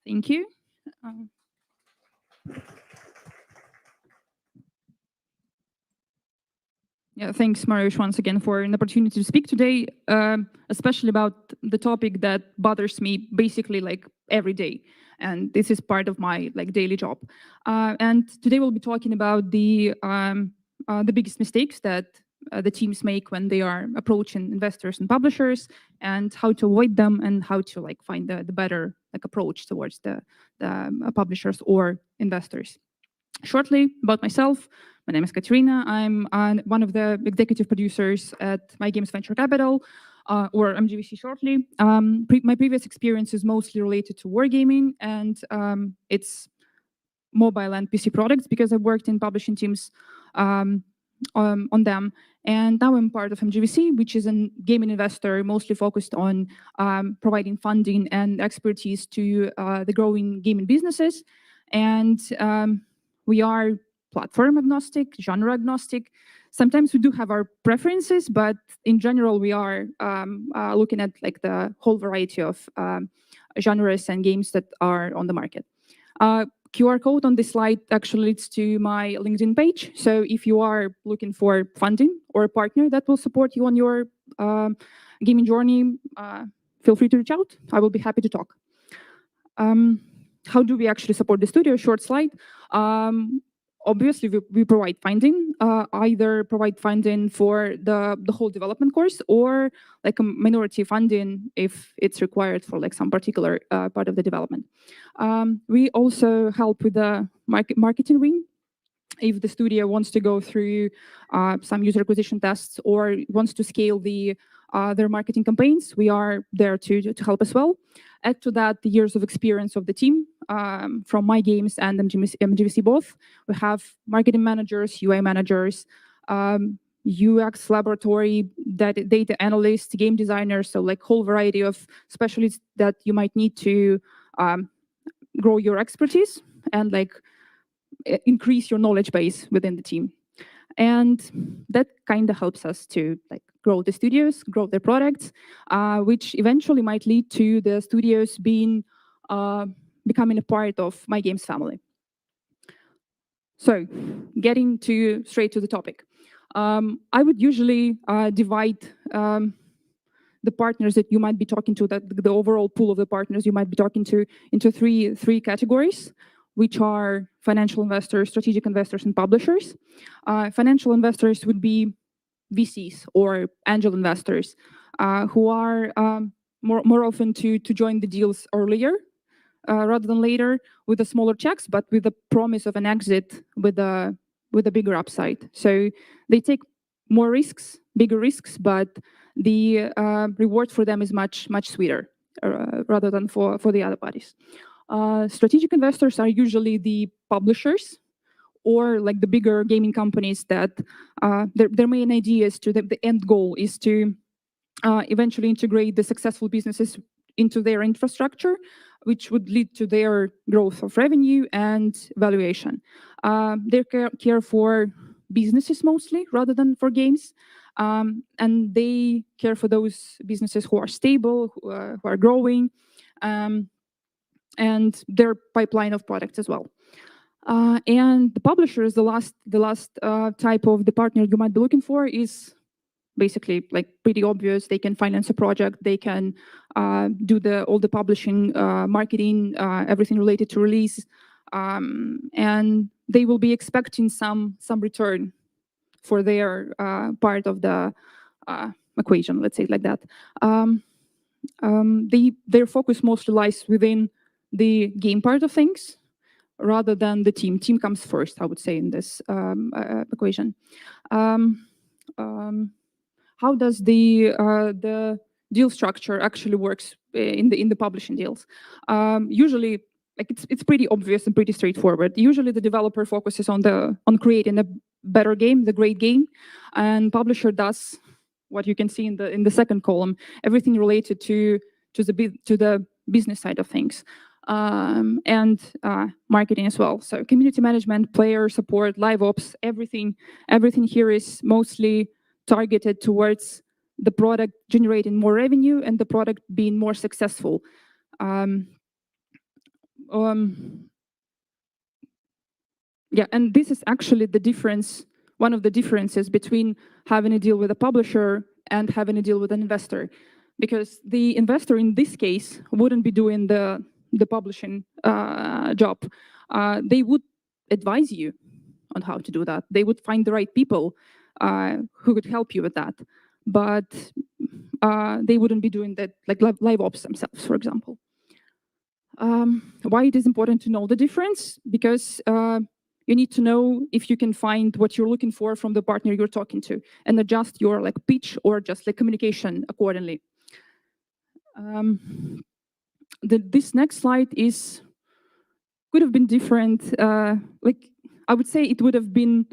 Thank you. Um, Yeah, thanks, Mariusz, once again for an opportunity to speak today, especially about the topic that bothers me basically like every day, and this is part of my like daily job. And today we'll be talking about the biggest mistakes that the teams make when they are approaching investors and publishers, and how to avoid them, and how to like find the better like approach towards the publishers or investors. Shortly about myself, my name is Katerina. I'm one of the executive producers at My.GAMES Venture Capital, or MGVC shortly. My previous experience is mostly related to wargaming, and it's mobile and PC products because I've worked in publishing teams um, on them. And now I'm part of MGVC, which is a gaming investor mostly focused on providing funding and expertise to the growing gaming businesses. And we are platform agnostic, genre agnostic. Sometimes we do have our preferences, but in general, we are looking at like the whole variety of genres and games that are on the market. QR code on this slide actually leads to my LinkedIn page. So if you are looking for funding or a partner that will support you on your gaming journey, feel free to reach out. I will be happy to talk. How do we actually support the studio? Short slide. Obviously, we provide funding, either provide funding for the whole development course or like a minority funding if it's required for like some particular part of the development. We also help with the marketing wing. If the studio wants to go through some user acquisition tests or wants to scale their marketing campaigns, we are there to help as well. Add to that the years of experience of the team from My.GAMES and MGVC both. We have marketing managers, UI managers, UX laboratory, data analysts, game designers, so like whole variety of specialists that you might need to grow your expertise and like increase your knowledge base within the team. And that kind of helps us to like grow the studios, grow their products, which eventually might lead to the studios being becoming a part of My.GAMES family. So getting straight to the topic. I would usually divide the partners that you might be talking to, the overall pool of the partners you might be talking to, into three categories, which are financial investors, strategic investors, and publishers. Financial investors would be VCs or angel investors who are more often to join the deals earlier rather than later with the smaller checks, but with the promise of an exit with a bigger upside. So they take more risks, bigger risks, but the reward for them is much sweeter rather than for the other parties. Strategic investors are usually the publishers or like the bigger gaming companies that their main idea is the end goal is to eventually integrate the successful businesses into their infrastructure, which would lead to their growth of revenue and valuation. They care for businesses mostly rather than for games. And they care for those businesses who are stable, who are growing, and their pipeline of products as well. And the publisher is the last type of the partner you might be looking for is basically like pretty obvious. They can finance a project, they can do all the publishing, marketing, everything related to release, and they will be expecting some return for their part of the equation, let's say it like that. Their focus mostly lies within the game part of things rather than the team. Team comes first, I would say, in this equation. How does the deal structure actually works in the publishing deals? Usually, like it's pretty obvious and pretty straightforward. Usually, the developer focuses on creating a better game, the great game, and publisher does what you can see in the second column, everything related to the business side of things. And marketing as well. So community management, player support, live ops, everything here is mostly targeted towards the product generating more revenue and the product being more successful. yeah, and this is actually the difference, one of the differences between having a deal with a publisher and having a deal with an investor. Because the investor in this case wouldn't be doing the publishing job. They would advise you on how to do that. They would find the right people who could help you with that. But they wouldn't be doing that, like live ops themselves, for example. Why it is important to know the difference? Because you need to know if you can find what you're looking for from the partner you're talking to and adjust your like pitch or just like communication accordingly. This next slide could have been different. Like I would say it would have been.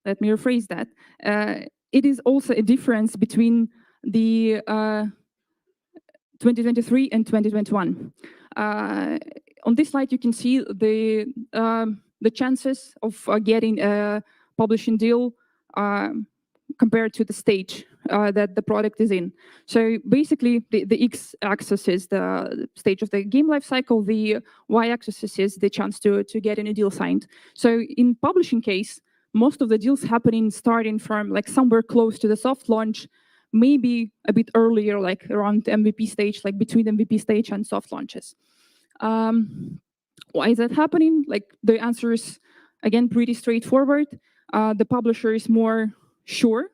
Let me rephrase that. It is also a difference between the 2023 and 2021. On this slide, you can see the chances of getting a publishing deal compared to the stage that the product is in. So basically, the x-axis is the stage of the game life cycle. The y-axis is the chance to get any deal signed. So in publishing case, most of the deals happening starting from like somewhere close to the soft launch, maybe a bit earlier, like around MVP stage, like between MVP stage and soft launches. Why is that happening? Like the answer is, again, pretty straightforward. The publisher is more sure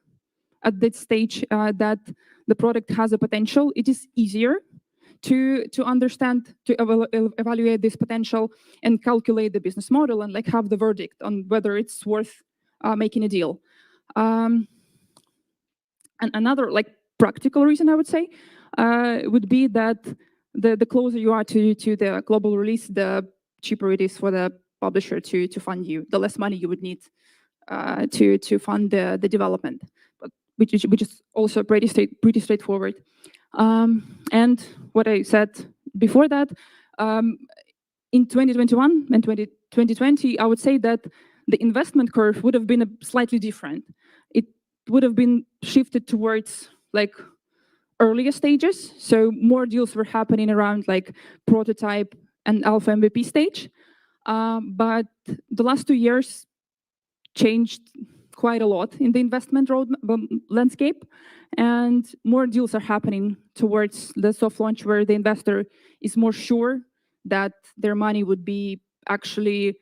at that stage that the product has a potential. It is easier to understand, to evaluate this potential and calculate the business model and like have the verdict on whether it's worth making a deal. And another like practical reason I would say would be that the closer you are to the global release, the cheaper it is for the publisher to fund you, the less money you would need to fund the development, but which is also pretty straightforward. And what I said before that, in 2021 and 2020, I would say that the investment curve would have been slightly different. It would have been shifted towards like earlier stages. So more deals were happening around like prototype and alpha MVP stage. But the last 2 years changed quite a lot in the investment road landscape, and more deals are happening towards the soft launch where the investor is more sure that their money would be actually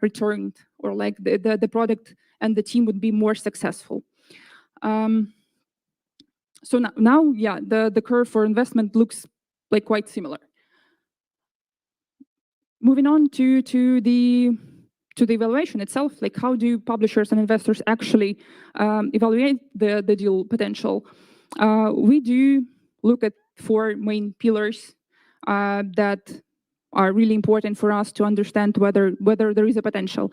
returned, or like the product and the team would be more successful. So now, yeah, the curve for investment looks like quite similar. Moving on to the evaluation itself, like how do publishers and investors actually evaluate the deal potential? We do look at 4 main pillars that are really important for us to understand whether there is a potential,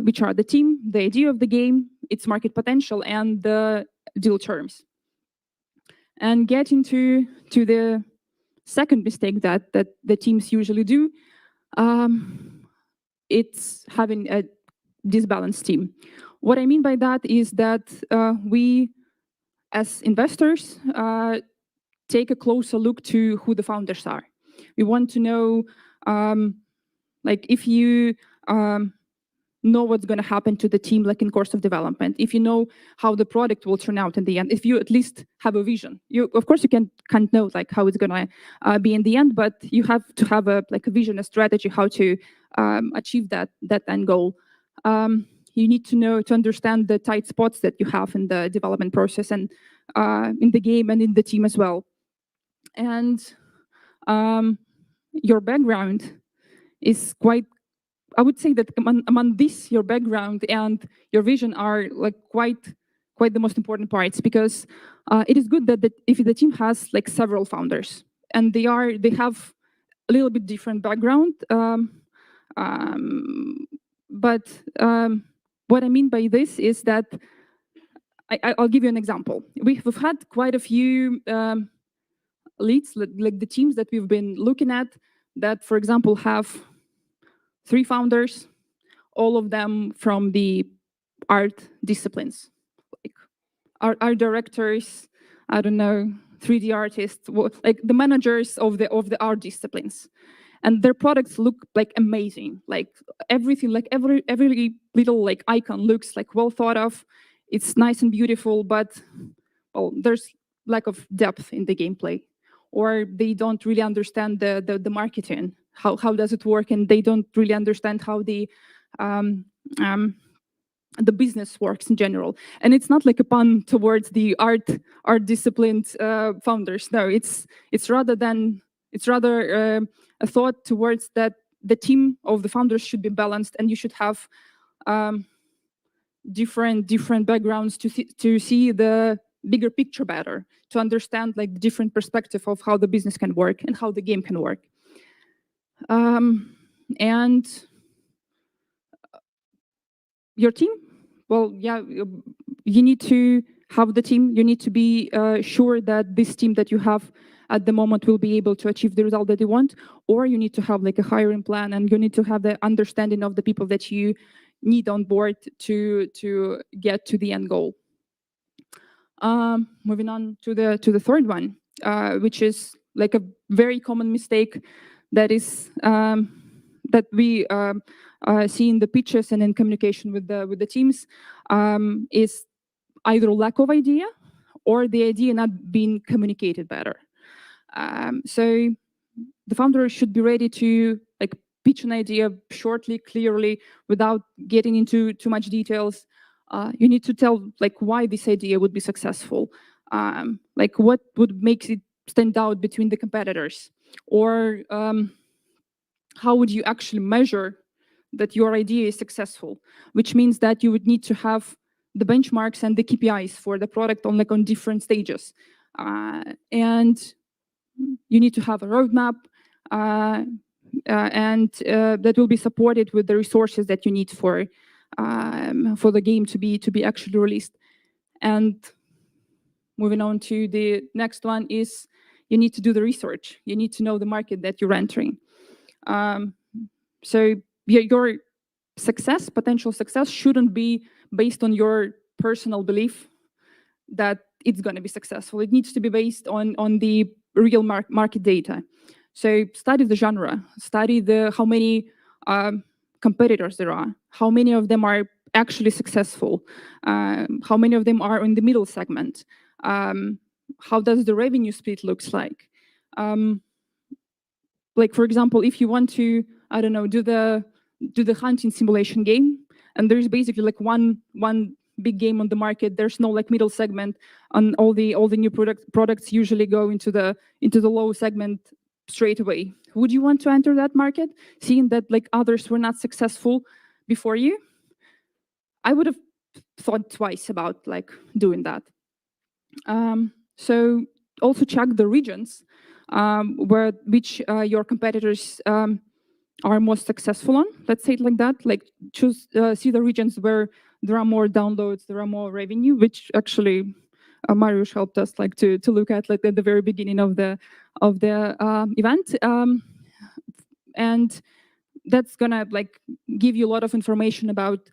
which are the team, the idea of the game, its market potential, and the deal terms. And getting to the second mistake that the teams usually do, it's having a disbalanced team. What I mean by that is that we, as investors, take a closer look to who the founders are. We want to know, like, if you know what's going to happen to the team, like in course of development, if you know how the product will turn out in the end, if you at least have a vision. Of course, you can't know like how it's going to be in the end, but you have to have a vision, a strategy, how to achieve that end goal. You need to understand the tight spots that you have in the development process and in the game and in the team as well. And your background is quite, I would say that among this, your background and your vision are like quite the most important parts, because it is good that if the team has like several founders and they have a little bit different background. But what I mean by this is that I'll give you an example. We've had quite a few leads, like the teams that we've been looking at, that, for example, have 3 founders, all of them from the art disciplines. Like art directors, I don't know, 3D artists, like the managers of the art disciplines, and their products look like amazing. Like everything, like every little like icon looks like well thought of. It's nice and beautiful, but well, there's lack of depth in the gameplay, or they don't really understand the marketing. How does it work, and they don't really understand how um, um, the business works in general. And it's not like a pun towards the art disciplined founders. No, it's rather a thought towards that the team of the founders should be balanced, and you should have different backgrounds to see the bigger picture better, to understand like the different perspective of how the business can work and how the game can work. And your team, well, yeah, you need to have the team. You need to be sure that this team that you have at the moment will be able to achieve the result that you want, or you need to have like a hiring plan, and you need to have the understanding of the people that you need on board to get to the end goal. Moving on to the third one, which is like a very common mistake that is that we see in the pitches and in communication with the teams, is either lack of idea or the idea not being communicated better. So the founder should be ready to like pitch an idea shortly, clearly, without getting into too much details. You need to tell like why this idea would be successful, like what would make it stand out between the competitors, or how would you actually measure that your idea is successful, which means that you would need to have the benchmarks and the KPIs for the product on like on different stages, and you need to have a roadmap, and that will be supported with the resources that you need for the game to be actually released. And moving on to the next one is you need to do the research. You need to know the market that you're entering. So your potential success shouldn't be based on your personal belief that it's going to be successful. It needs to be based on the real market data. So study the genre, study how many competitors there are, how many of them are actually successful, how many of them are in the middle segment, how does the revenue split looks like. Like for example, if you want to, I don't know, do the hunting simulation game, and there's basically like one big game on the market. There's no like middle segment, and all the new products usually go into the low segment straight away. Would you want to enter that market, seeing that like others were not successful before you? I would have thought twice about like doing that. So also check the regions which your competitors are most successful on. Let's say it like that. Like choose see the regions where there are more downloads, there are more revenue, which actually Mariusz helped us like to look at like at the very beginning of the event, and that's gonna like give you a lot of information about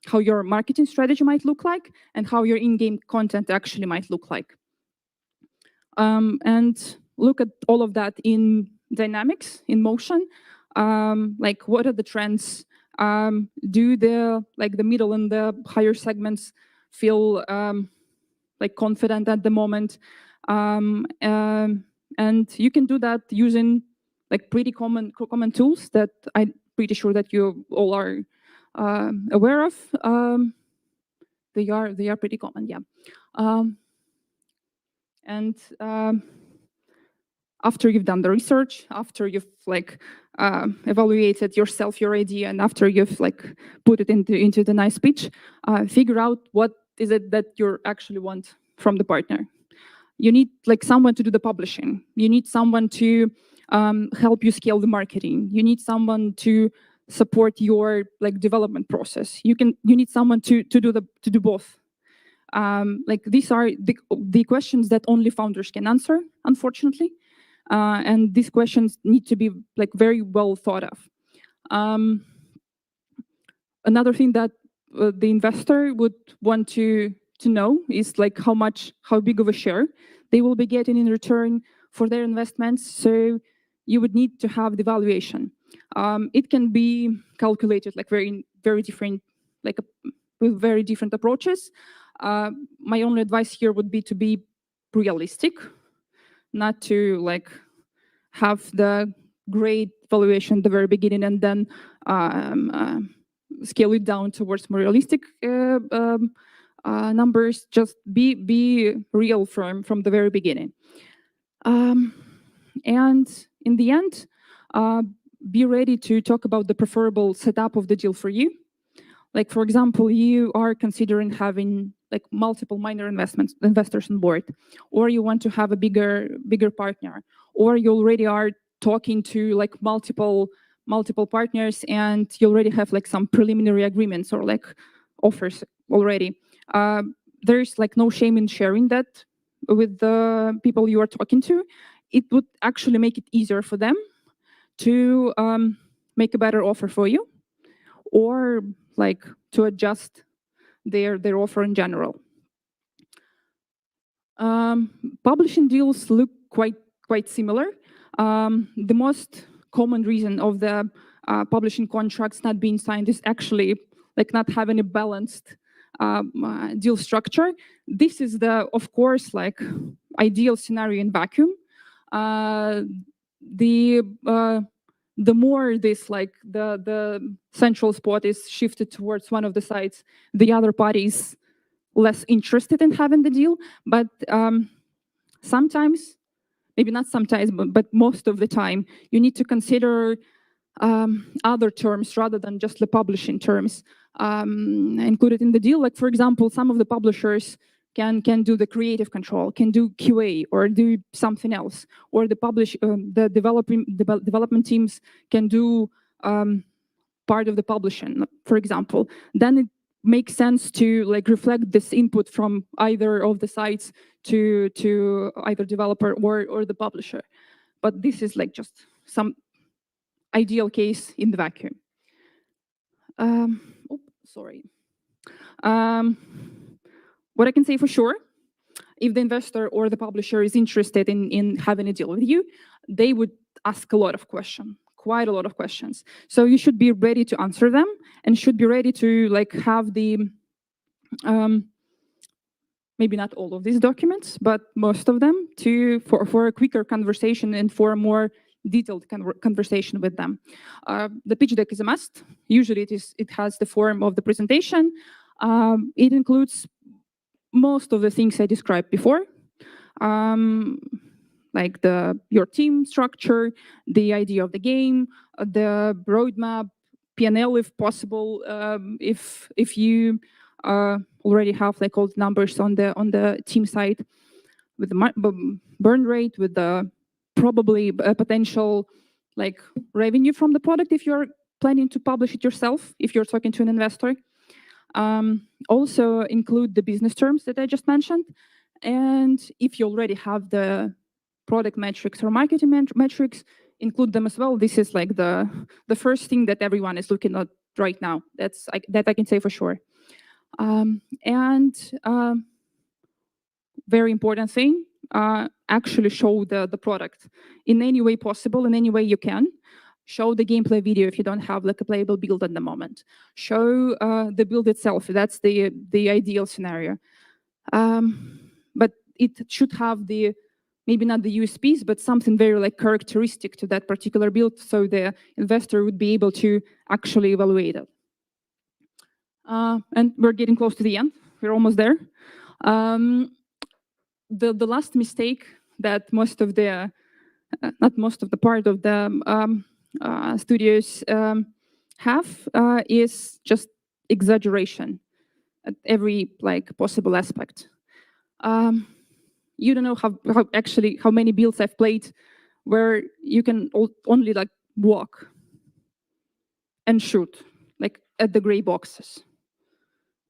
how your marketing strategy might look like and how your in-game content actually might look like. And look at all of that in dynamics, in motion. Like what are the trends? Do the middle and the higher segments feel like confident at the moment? And you can do that using like pretty common tools that I'm pretty sure that you all are aware of. They are pretty common, yeah. And after you've done the research, after you've like evaluated yourself, your idea, and after you've like put it into the nice pitch, figure out what is it that you actually want from the partner. You need like someone to do the publishing. You need someone to help you scale the marketing. You need someone to support your like development process. You need someone to do both. Like these are the questions that only founders can answer, unfortunately. And these questions need to be like very well thought of. Another thing that the investor would want to to know is like how big of a share they will be getting in return for their investments. So you would need to have the valuation. It can be calculated like very different, with very different approaches. My only advice here would be to be realistic, not to like have the great valuation at the very beginning and then scale it down towards more realistic numbers. Just be real from the very beginning. And in the end, be ready to talk about the preferable setup of the deal for you. Like, for example, you are considering having like multiple minor investors on board, or you want to have a bigger partner, or you already are talking to like multiple partners and you already have like some preliminary agreements or like offers already. There's like no shame in sharing that with the people you are talking to. It would actually make it easier for them to make a better offer for you, or like to adjust their offer in general. Publishing deals look quite similar. The most common reason of the publishing contracts not being signed is actually like not having a balanced deal structure. This is of course, like ideal scenario in vacuum. The more this like the central spot is shifted towards one of the sides, the other party is less interested in having the deal. But sometimes, maybe not sometimes, but most of the time, you need to consider other terms rather than just the publishing terms included in the deal. Like, for example, some of the publishers can do the creative control, can do QA, or do something else, or the development teams can do part of the publishing, for example. Then it makes sense to like reflect this input from either of the sides to either developer or the publisher. But this is like just some ideal case in the vacuum. Sorry. What I can say for sure, if the investor or the publisher is interested in having a deal with you, they would ask a lot of questions, quite a lot of questions. So you should be ready to answer them and should be ready to like have the, maybe not all of these documents, but most of them for a quicker conversation and for a more detailed conversation with them. The pitch deck is a must. Usually it has the form of the presentation. It includes most of the things I described before, like your team structure, the idea of the game, the roadmap, P&L if possible, if you already have like all the numbers on the team side, with the burn rate, with the probably a potential like revenue from the product if you're planning to publish it yourself, if you're talking to an investor. Also include the business terms that I just mentioned. And if you already have the product metrics or marketing metrics, include them as well. This is like the first thing that everyone is looking at right now. That I can say for sure. Very important thing, actually show the product in any way possible, in any way you can. Show the gameplay video if you don't have like a playable build at the moment. Show the build itself. That's the ideal scenario. But it should have maybe not the USPs, but something very like characteristic to that particular build, so the investor would be able to actually evaluate it. And we're getting close to the end. We're almost there. The last mistake that most of the, not most of the part of the studios have is just exaggeration at every like possible aspect. You don't know how many builds I've played where you can only like walk and shoot like at the gray boxes.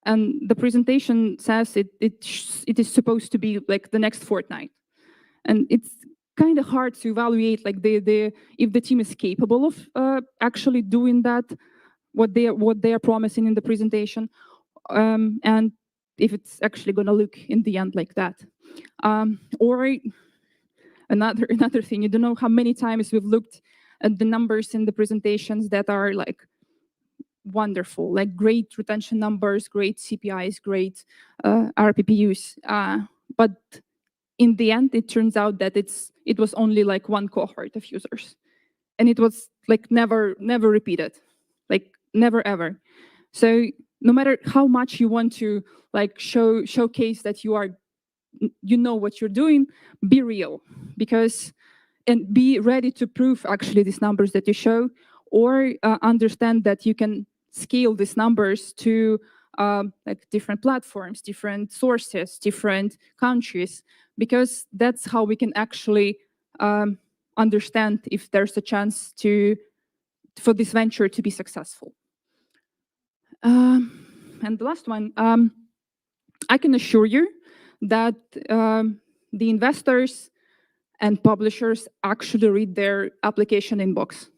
And the presentation says it is supposed to be like the next Fortnite. And it's kind of hard to evaluate like if the team is capable of actually doing that, what they are promising in the presentation. And if it's actually going to look in the end like that. Or another thing, you don't know how many times we've looked at the numbers in the presentations that are like wonderful, like great retention numbers, great CPIs, great RPPUs. But in the end, it turns out that it was only like one cohort of users, and it was like never repeated, like never ever. So no matter how much you want to like showcase that you know what you're doing, be real, and be ready to prove actually these numbers that you show, or understand that you can scale these numbers to like different platforms, different sources, different countries, because that's how we can actually understand if there's a chance for this venture to be successful. And the last one, I can assure you that the investors and publishers actually read their application inbox.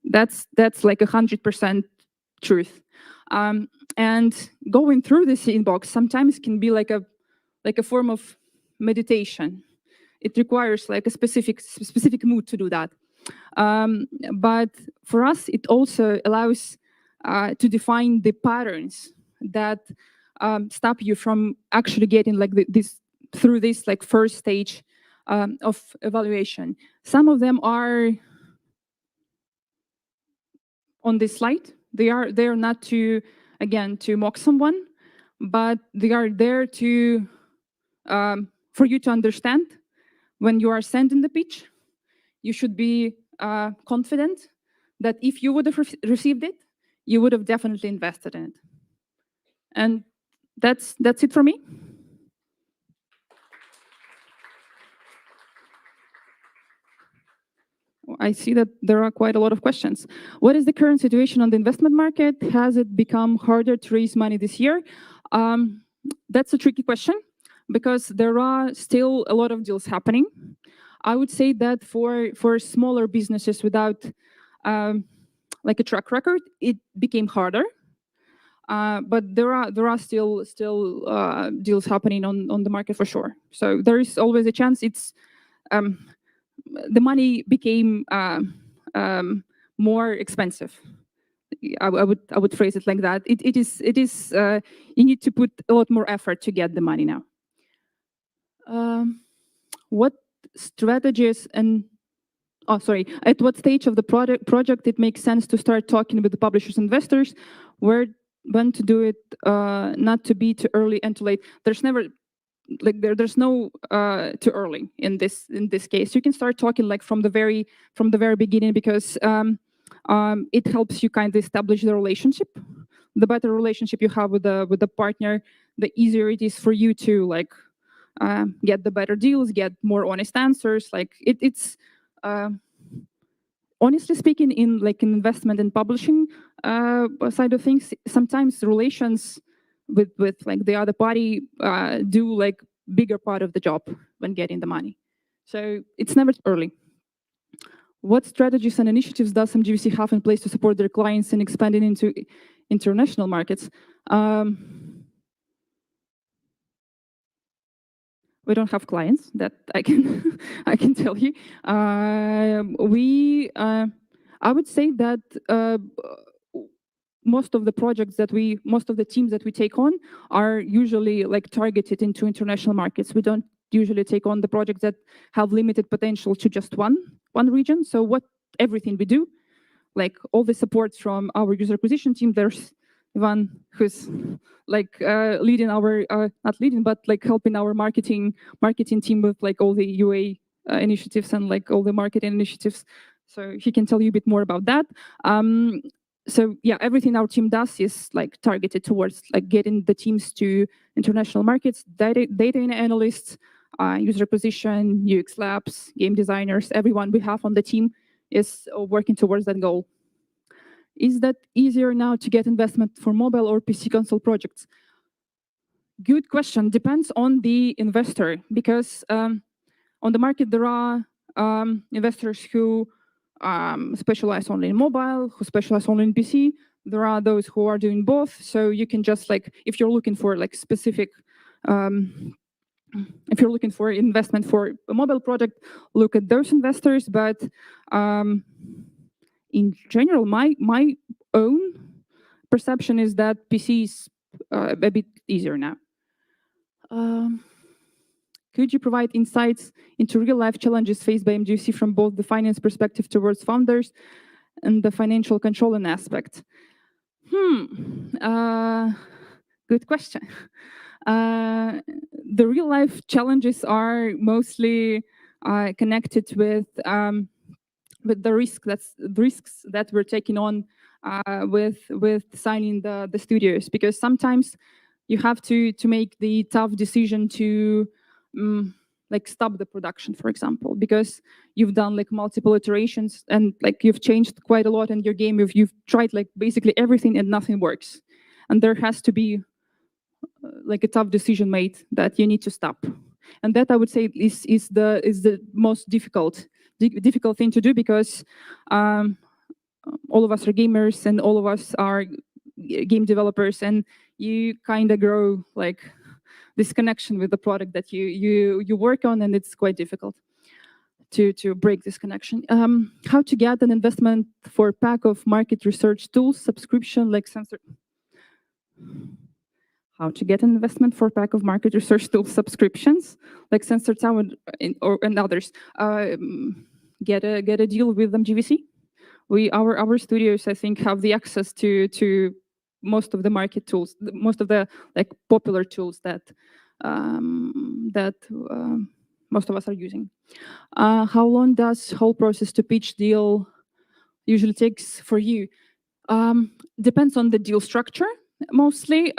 That's like 100% truth. And going through this inbox sometimes can be like a form of meditation. It requires like a specific mood to do that. But for us, it also allows to define the patterns that stop you from actually getting like through this like first stage of evaluation. Some of them are on this slide. They are not to, again, to mock someone, but they are there to for you to understand when you are sending the pitch. You should be confident that if you would have received it, you would have definitely invested in it. And that's it for me. I see that there are quite a lot of questions. What is the current situation on the investment market? Has it become harder to raise money this year? That's a tricky question because there are still a lot of deals happening. I would say that for smaller businesses without like a track record, it became harder. But there are still deals happening on the market for sure. So there is always a chance. It's the money became more expensive. I would phrase it like that. It is you need to put a lot more effort to get the money now. What strategies and at what stage of the project it makes sense to start talking with the publishers, investors, when to do it, not to be too early and too late. There's never like there's no too early in this case. You can start talking like from the very beginning, because it helps you kind of establish the relationship. The better relationship you have with the partner, the easier it is for you to like get the better deals, get more honest answers. Like it's honestly speaking, in like an investment and publishing side of things, sometimes relations with like the other party do like bigger part of the job when getting the money. So it's never too early. What strategies and initiatives does some GVC have in place to support their clients in expanding into international markets? We don't have clients, that I can I can tell you. I would say that most of the teams that we take on are usually like targeted into international markets. We don't usually take on the projects that have limited potential to just one region. So everything we do, like all the support from our user acquisition team, there's Ivan who's like leading our not leading, but like helping our marketing team with like all the UA initiatives and like all the marketing initiatives. So he can tell you a bit more about that. So yeah, everything our team does is like targeted towards like getting the teams to international markets. Data analysts, user acquisition, UX labs, game designers, everyone we have on the team is working towards that goal. Is that easier now to get investment for mobile or PC console projects? Good question. Depends on the investor, because on the market there are investors who specialize only in mobile, who specialize only in PC. there are those who are doing both. So you can just like, if you're looking for like specific, if you're looking for investment for a mobile project, look at those investors. But in general, my own perception is that PC is a bit easier now. Could you provide insights into real-life challenges faced by MGC from both the finance perspective towards founders and the financial controlling aspect? Good question. The real-life challenges are mostly connected with the risks that we're taking on with signing the studios, because sometimes you have to make the tough decision to like stop the production, for example, because you've done like multiple iterations and like you've changed quite a lot in your game. You've tried like basically everything and nothing works, and there has to be like a tough decision made that you need to stop. And that, I would say, is the most difficult thing to do, because all of us are gamers and all of us are game developers, and you kind of grow like this connection with the product that you work on, and it's quite difficult to break this connection. How to get an investment for a pack of market research tools subscription like Sensor? How to get an investment for a pack of market research tool subscriptions like Sensor Tower and others? Get a deal with MGVC. Our studios, I think, have the access to most of the market tools, most of the like popular tools that most of us are using. How long does whole process to pitch deal usually takes for you? Depends on the deal structure, mostly.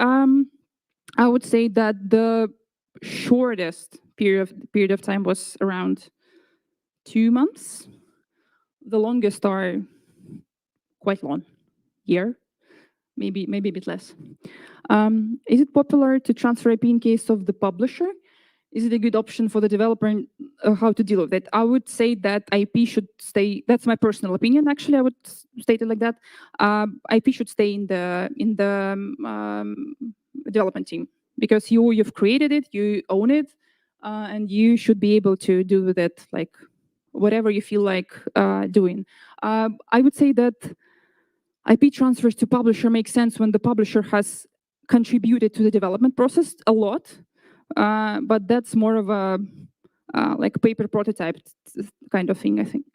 I would say that the shortest period of time was around 2 months. The longest are quite long, year, maybe a bit less. Is it popular to transfer IP in case of the publisher? Is it a good option for the developer, and how to deal with it? I would say that IP should stay. That's my personal opinion. Actually, I would state it like that. IP should stay in the development team, because you've created it, you own it, and you should be able to do with it like whatever you feel like doing. I would say that IP transfers to publisher make sense when the publisher has contributed to the development process a lot, but that's more of a like paper prototype kind of thing, I think.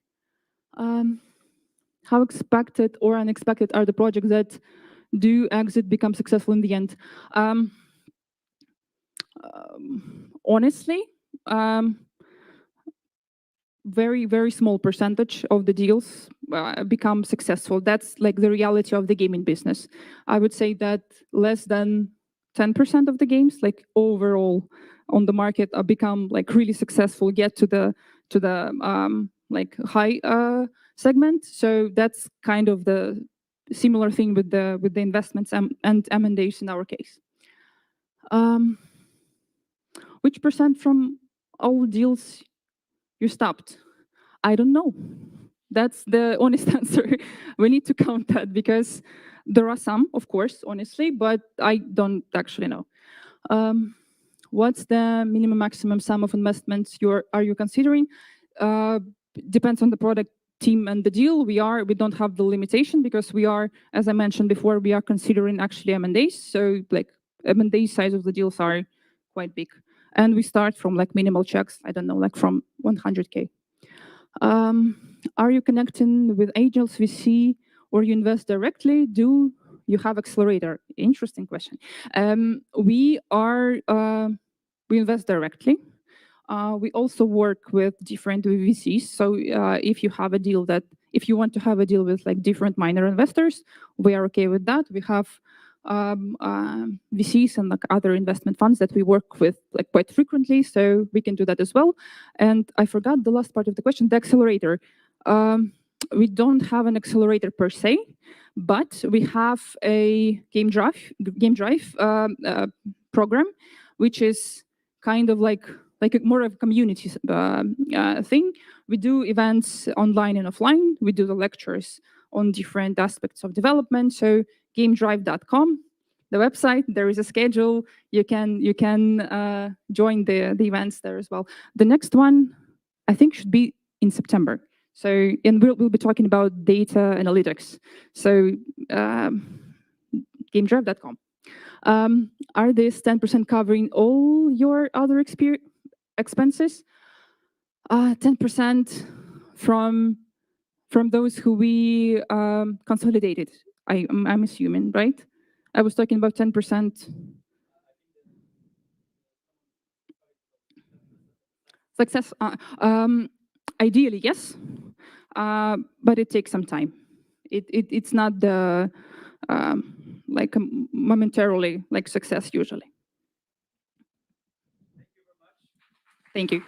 How expected or unexpected are the projects that do exit become successful in the end? Honestly, very, very small percentage of the deals become successful. That's like the reality of the gaming business. I would say that less than 10% of the games, like overall on the market, become like really successful, get to the like high segment. So that's kind of the similar thing with the investments and M&As in our case. Which percent from all deals you stopped? I don't know. That's the honest answer. We need to count that, because there are some, of course, honestly, but I don't actually know. What's the minimum maximum sum of investments are you considering? Depends on the product team and the deal. We don't have the limitation, because we are, as I mentioned before, we are considering actually M&As. So like M&A size of the deals are quite big. And we start from like minimal checks, I don't know, like from 100K. Are you connecting with angels VC, or you invest directly? Do you have accelerator? Interesting question. We invest directly. We also work with different VCs. So if you want to have a deal with like different minor investors, we are okay with that. We have VCs and like other investment funds that we work with like quite frequently, so we can do that as well. And I forgot the last part of the question, the accelerator. We don't have an accelerator per se, but we have a game drive program, which is kind of like more of a community thing. We do events online and offline. We do the lectures on different aspects of development. So gamedrive.com, the website. There is a schedule. You can join the events there as well. The next one, I think, should be in September. So, and we'll be talking about data analytics. So, gamedrive.com. Are these 10% covering all your other expenses? 10% from those who we consolidated. I'm assuming, right? I was talking about 10%. Success. Ideally, yes, but it takes some time. It's not the like momentarily like success usually. Thank you.